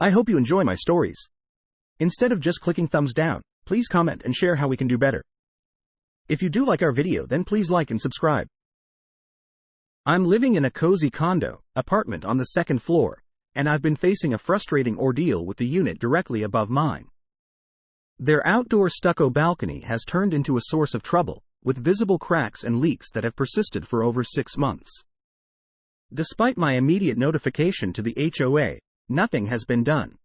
I hope you enjoy my stories. Instead of just clicking thumbs down, please comment and share how we can do better. If you do like our video, then please like and subscribe. I'm living in a cozy condo apartment on the second floor, and I've been facing a frustrating ordeal with the unit directly above mine. Their outdoor stucco balcony has turned into a source of trouble, with visible cracks and leaks that have persisted for over 6 months. Despite my immediate notification to the HOA, nothing has been done.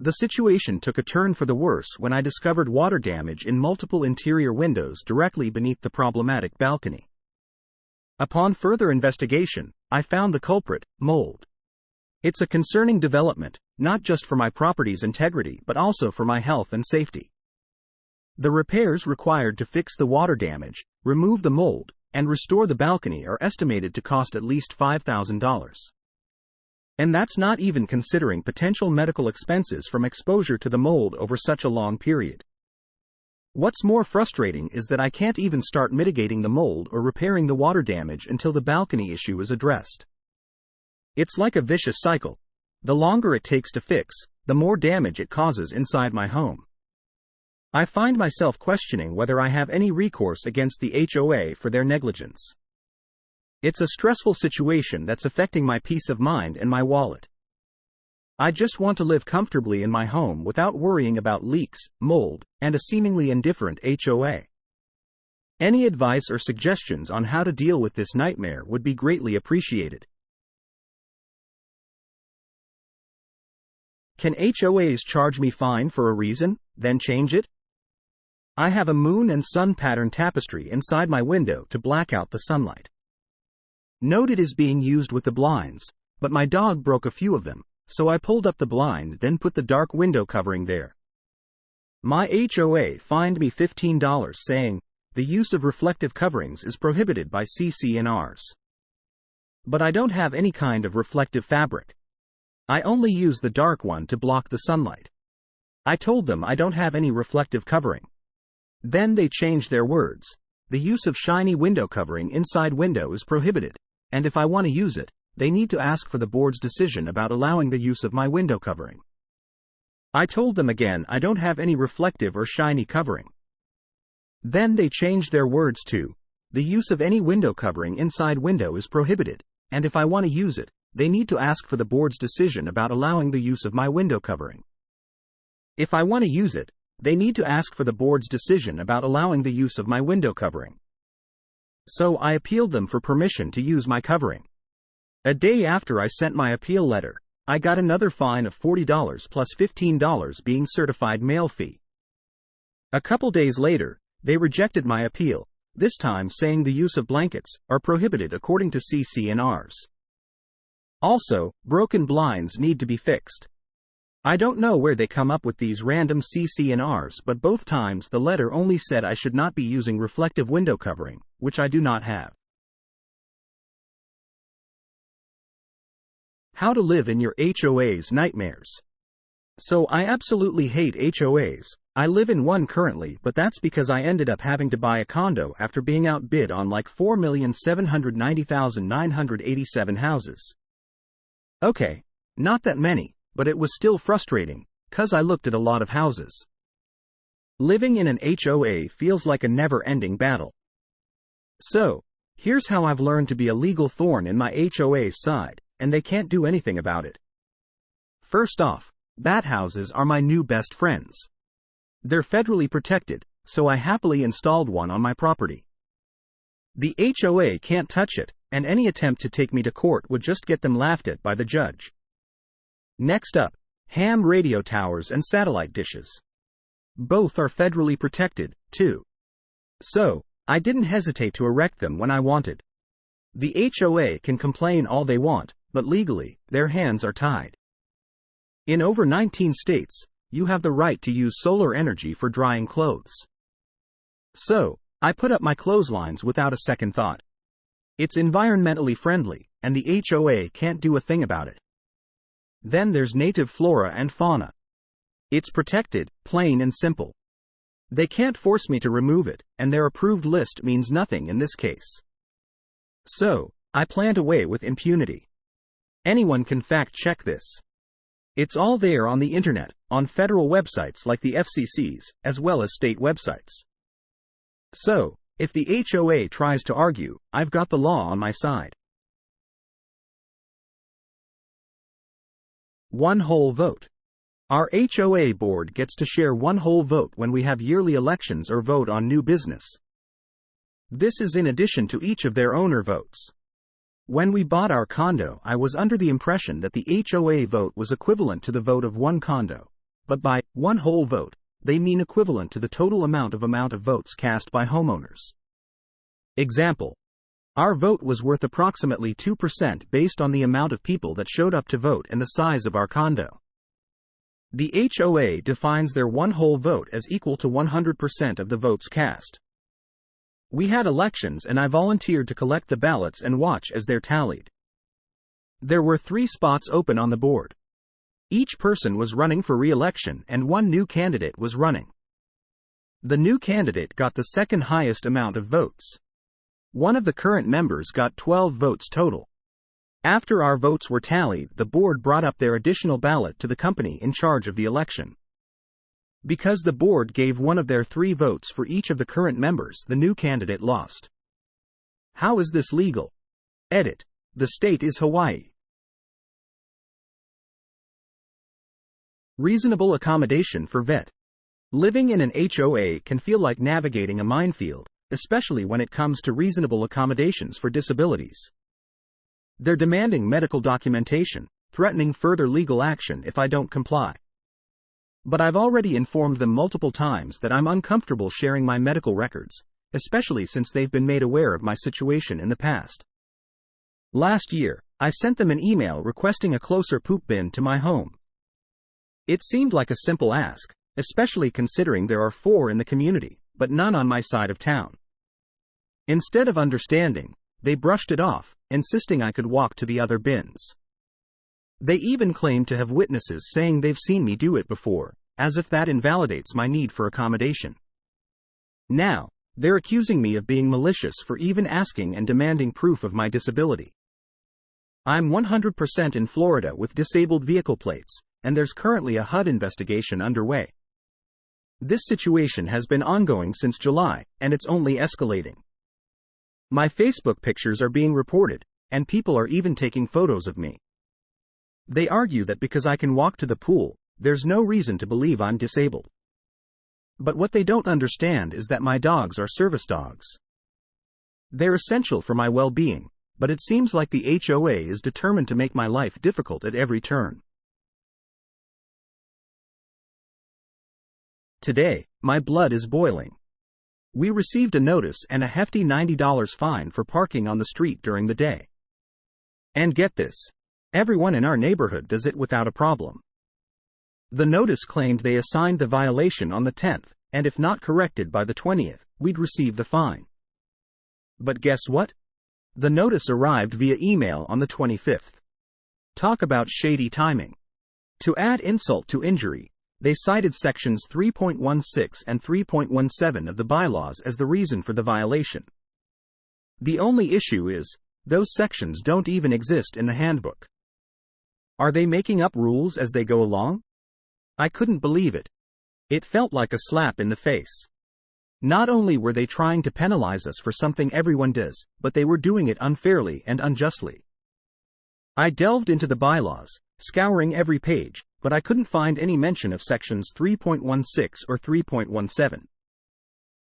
The situation took a turn for the worse when I discovered water damage in multiple interior windows directly beneath the problematic balcony. Upon further investigation, I found the culprit: mold. It's a concerning development, not just for my property's integrity but also for my health and safety. The repairs required to fix the water damage, remove the mold, and restore the balcony are estimated to cost at least $5,000. And that's not even considering potential medical expenses from exposure to the mold over such a long period. What's more frustrating is that I can't even start mitigating the mold or repairing the water damage until the balcony issue is addressed. It's like a vicious cycle. The longer it takes to fix, the more damage it causes inside my home. I find myself questioning whether I have any recourse against the HOA for their negligence. It's a stressful situation that's affecting my peace of mind and my wallet. I just want to live comfortably in my home without worrying about leaks, mold, and a seemingly indifferent HOA. Any advice or suggestions on how to deal with this nightmare would be greatly appreciated. Can HOAs charge me fine for a reason, then change it? I have a moon and sun pattern tapestry inside my window to black out the sunlight. Note it is being used with the blinds, but my dog broke a few of them, so I pulled up the blind then put the dark window covering there. My HOA fined me $15 saying, the use of reflective coverings is prohibited by CC&Rs. But I don't have any kind of reflective fabric. I only use the dark one to block the sunlight. I told them I don't have any reflective covering. Then they changed their words. The use of shiny window covering inside window is prohibited, and if I want to use it, they need to ask for the board's decision about allowing the use of my window covering. I told them again I don't have any reflective or shiny covering. Then they changed their words to, the use of any window covering inside window is prohibited, and if I want to use it, they need to ask for the board's decision about allowing the use of my window covering. If I want to use it, they need to ask for the board's decision about allowing the use of my window covering. So I appealed them for permission to use my covering. A day after I sent my appeal letter, I got another fine of $40 plus $15 being certified mail fee. A couple days later, they rejected my appeal, this time saying the use of blankets are prohibited according to CC&Rs. Also, broken blinds need to be fixed. I don't know where they come up with these random CC&Rs, but both times the letter only said I should not be using reflective window covering, which I do not have. How to live in your HOA's nightmares. So I absolutely hate HOAs. I live in one currently, but that's because I ended up having to buy a condo after being outbid on like 4,790,987 houses. Okay, not that many, but it was still frustrating, 'cause I looked at a lot of houses. Living in an HOA feels like a never-ending battle. So, here's how I've learned to be a legal thorn in my HOA's side, and they can't do anything about it. First off, bat houses are my new best friends. They're federally protected, so I happily installed one on my property. The HOA can't touch it, and any attempt to take me to court would just get them laughed at by the judge. Next up, ham radio towers and satellite dishes. Both are federally protected, too. So, I didn't hesitate to erect them when I wanted. The HOA can complain all they want, but legally, their hands are tied. In over 19 states, you have the right to use solar energy for drying clothes. So, I put up my clotheslines without a second thought. It's environmentally friendly, and the HOA can't do a thing about it. Then there's native flora and fauna. It's protected, plain and simple. They can't force me to remove it, and their approved list means nothing in this case. So, I plant away with impunity. Anyone can fact check this. It's all there on the internet, on federal websites like the FCC's, as well as state websites. So, if the HOA tries to argue, I've got the law on my side. One whole vote. Our HOA board gets to share one whole vote when we have yearly elections or vote on new business. This is in addition to each of their owner votes. When we bought our condo, I was under the impression that the HOA vote was equivalent to the vote of one condo. But by one whole vote, they mean equivalent to the total amount of votes cast by homeowners. Example. Our vote was worth approximately 2% based on the amount of people that showed up to vote and the size of our condo. The HOA defines their one whole vote as equal to 100% of the votes cast. We had elections and I volunteered to collect the ballots and watch as they're tallied. There were 3 spots open on the board. Each person was running for re-election and one new candidate was running. The new candidate got the second highest amount of votes. One of the current members got 12 votes total. After our votes were tallied, the board brought up their additional ballot to the company in charge of the election. Because the board gave one of their 3 votes for each of the current members, the new candidate lost. How is this legal? Edit. The state is Hawaii. Reasonable accommodation for vet. Living in an HOA can feel like navigating a minefield, especially when it comes to reasonable accommodations for disabilities. They're demanding medical documentation, threatening further legal action if I don't comply. But I've already informed them multiple times that I'm uncomfortable sharing my medical records, especially since they've been made aware of my situation in the past. Last year, I sent them an email requesting a closer poop bin to my home. It seemed like a simple ask, especially considering there are 4 in the community, but none on my side of town. Instead of understanding, they brushed it off, insisting I could walk to the other bins. They even claimed to have witnesses saying they've seen me do it before, as if that invalidates my need for accommodation. Now, they're accusing me of being malicious for even asking and demanding proof of my disability. I'm 100% in Florida with disabled vehicle plates, and there's currently a HUD investigation underway. This situation has been ongoing since July, and it's only escalating. My Facebook pictures are being reported, and people are even taking photos of me. They argue that because I can walk to the pool, there's no reason to believe I'm disabled. But what they don't understand is that my dogs are service dogs. They're essential for my well-being, but it seems like the HOA is determined to make my life difficult at every turn. Today, my blood is boiling. We received a notice and a hefty $90 fine for parking on the street during the day. And get this. Everyone in our neighborhood does it without a problem. The notice claimed they assigned the violation on the 10th, and if not corrected by the 20th, we'd receive the fine. But guess what? The notice arrived via email on the 25th. Talk about shady timing. To add insult to injury, they cited sections 3.16 and 3.17 of the bylaws as the reason for the violation. The only issue is, those sections don't even exist in the handbook. Are they making up rules as they go along? I couldn't believe it. It felt like a slap in the face. Not only were they trying to penalize us for something everyone does, but they were doing it unfairly and unjustly. I delved into the bylaws, scouring every page, but I couldn't find any mention of sections 3.16 or 3.17.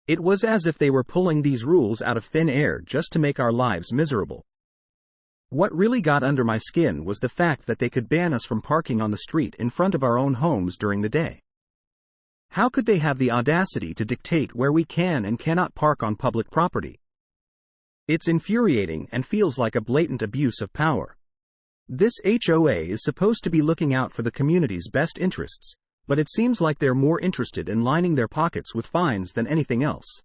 It was as if they were pulling these rules out of thin air just to make our lives miserable. What really got under my skin was the fact that they could ban us from parking on the street in front of our own homes during the day. How could they have the audacity to dictate where we can and cannot park on public property? It's infuriating and feels like a blatant abuse of power. This HOA is supposed to be looking out for the community's best interests, but it seems like they're more interested in lining their pockets with fines than anything else.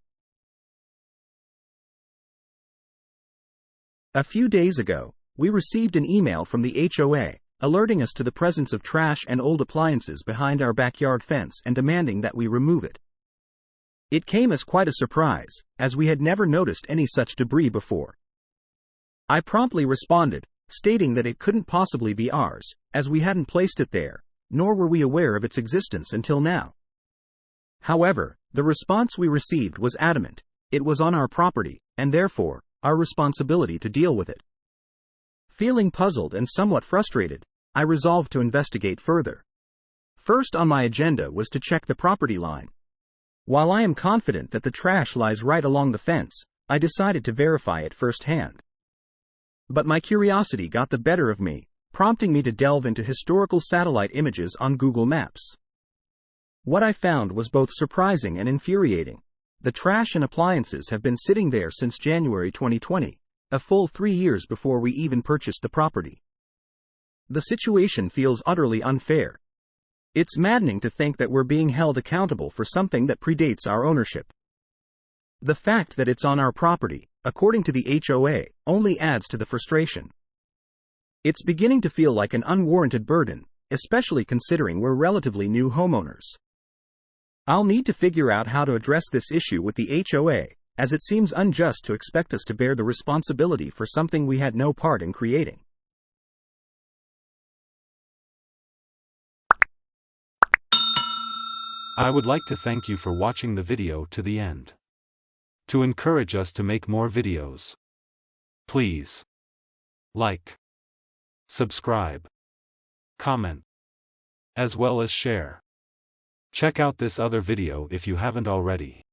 A few days ago, we received an email from the HOA, alerting us to the presence of trash and old appliances behind our backyard fence and demanding that we remove it. It came as quite a surprise, as we had never noticed any such debris before. I promptly responded, stating that it couldn't possibly be ours, as we hadn't placed it there, nor were we aware of its existence until now. However, the response we received was adamant. It was on our property, and therefore, our responsibility to deal with it. Feeling puzzled and somewhat frustrated, I resolved to investigate further. First on my agenda was to check the property line. While I am confident that the trash lies right along the fence, I decided to verify it firsthand. But my curiosity got the better of me, prompting me to delve into historical satellite images on Google Maps. What I found was both surprising and infuriating. The trash and appliances have been sitting there since January 2020, a full 3 years before we even purchased the property. The situation feels utterly unfair. It's maddening to think that we're being held accountable for something that predates our ownership. The fact that it's on our property, according to the HOA, only adds to the frustration. It's beginning to feel like an unwarranted burden, especially considering we're relatively new homeowners. I'll need to figure out how to address this issue with the HOA, as it seems unjust to expect us to bear the responsibility for something we had no part in creating. I would like to thank you for watching the video to the end. To encourage us to make more videos, please like, subscribe, comment, as well as share. Check out this other video if you haven't already.